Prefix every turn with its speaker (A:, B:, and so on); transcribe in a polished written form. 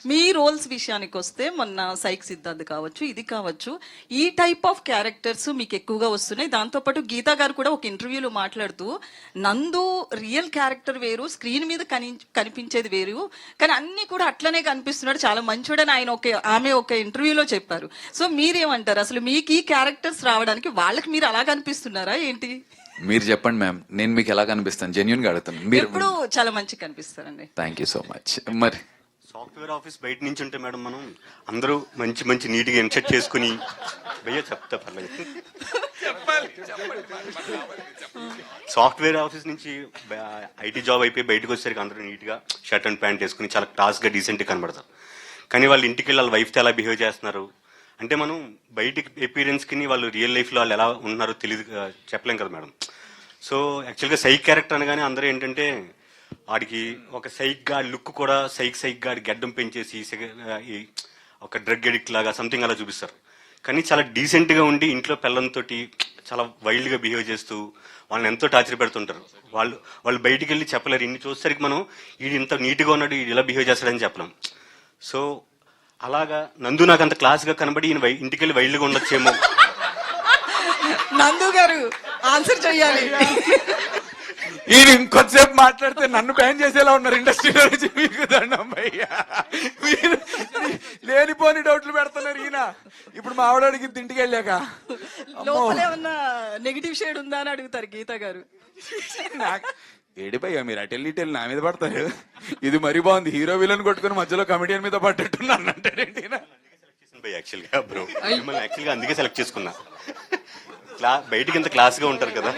A: మీ roles విషయానికి వస్తే మొన్న సైక్ సిద్ధార్థ్ కావచ్చు, ఇది కావచ్చు, ఈ టైప్ ఆఫ్ క్యారెక్టర్స్ మీకు ఎక్కువగా వస్తున్నాయి. దాంతోపాటు గీతా గారు కూడా ఒక ఇంటర్వ్యూలో మాట్లాడుతూ నందు రియల్ క్యారెక్టర్ వేరు, స్క్రీన్ మీద కనిపించేది వేరు, కానీ అన్ని కూడా అట్లనే కనిపిస్తున్నాడు, చాలా మంచోడని ఆమె ఒక ఇంటర్వ్యూలో చెప్పారు. సో మీరేమంటారు, అసలు మీకు ఈ క్యారెక్టర్స్ రావడానికి వాళ్ళకి మీరు అలా కనిపిస్తున్నారా ఏంటి?
B: మీరు చెప్పండి మ్యామ్, నేను మీకు ఎలా కనిపిస్తాను? జెన్యున్ గా అడుగుతాను. మీరు
A: ఎప్పుడు చాలా మంచి కనిపిస్తారండి.
B: Thank you so much. మరి
C: సాఫ్ట్వేర్ ఆఫీస్ బయట నుంచి ఉంటే మేడం మనం అందరూ మంచి మంచి నీట్గా ఇన్సెట్ చేసుకుని భయ్యా చెప్తా పర్లేదు. సాఫ్ట్వేర్ ఆఫీస్ నుంచి ఐటీ జాబ్ అయిపోయి బయటకు వచ్చేసరికి అందరూ నీట్గా షర్ట్ అండ్ ప్యాంట్ వేసుకుని చాలా క్లాస్గా డీసెంట్గా కనబడతారు. కానీ వాళ్ళు ఇంటికి వెళ్ళి వాళ్ళ వైఫ్తో ఎలా బిహేవ్ చేస్తున్నారు అంటే మనం బయటికి అపీరెన్స్కి వాళ్ళు రియల్ లైఫ్లో వాళ్ళు ఎలా ఉన్నారో తెలియదు, చెప్పలేం కదా మేడం. సో యాక్చువల్గా సైక్ క్యారెక్టర్ అనగానే అందరూ ఏంటంటే వాడికి ఒక సైక్ గా లుక్ కూడా సైక్ గా గడ్డం పెంచేసి ఒక డ్రగ్ ఎడిక్ట్ లాగా సంథింగ్ అలా చూపిస్తారు. కానీ చాలా డీసెంట్ గా ఉండి ఇంట్లో పిల్లలతో చాలా వైల్డ్ గా బిహేవ్ చేస్తూ వాళ్ళని ఎంతో టార్చర్ పెడుతుంటారు. వాళ్ళు బయటికి వెళ్ళి చెప్పలేరు. ఇన్ని చూసేసరికి మనం వీడు ఇంత నీట్ గా ఉన్నాడు, వీడు ఇలా బిహేవ్ చేస్తాడని చెప్పలేం. సో అలాగా నందు నాకు అంత క్లాస్ గా కనబడి ఈయన ఇంటికి వెళ్ళి వైల్డ్ గా ఉండొచ్చేమో.
A: నందు గారు ఆన్సర్ చెయ్యాలి.
B: ఈయన ఇంకొంతసేపు మాట్లాడితే నన్ను బ్యాన్ చేసేలా ఉన్నారు ఇండస్ట్రీలో నుంచి. మీకు దండం భయ్యా, మీరు లేనిపోని డౌట్లు పెడుతున్నారు. ఈయన ఇప్పుడు మా ఆవిడకి ఇంటికి వెళ్ళాక
A: లోపల ఏమన్నా నెగిటివ్ షేడ్ ఉందా అని అడుగుతారు గీతా గారు.
B: ఏడి భయ్యా మీరు అటెల్ ఇటెల్ నా మీద పడతారు. ఇది మరీ బాగుంది, హీరో విలన్ కొట్టుకుని మధ్యలో కమెడియన్ మీద పట్టేట్టున్నాను అంటారేంటి?
C: యాక్చువల్గా బ్రో మిమ్మల్ని యాక్చువల్గా అందుకే సెలెక్ట్ చేసుకున్నా. బయటికి ఇంత క్లాస్ గా ఉంటారు కదా.